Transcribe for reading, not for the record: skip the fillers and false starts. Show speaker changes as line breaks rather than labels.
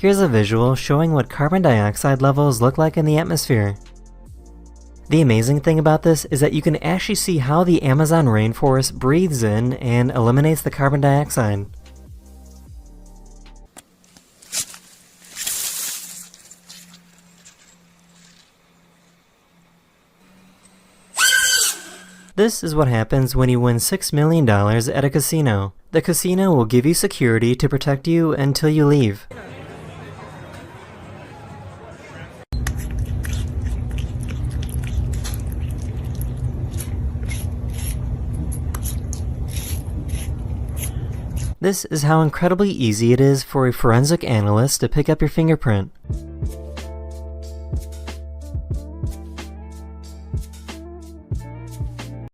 Here's a visual showing what carbon dioxide levels look like in the atmosphere. The amazing thing about this is that you can actually see how the Amazon rainforest breathes in and eliminates the carbon dioxide. This is what happens when you win $6 million at a casino. The casino will give you security to protect you until you leave. This is how incredibly easy it is for a forensic analyst to pick up your fingerprint.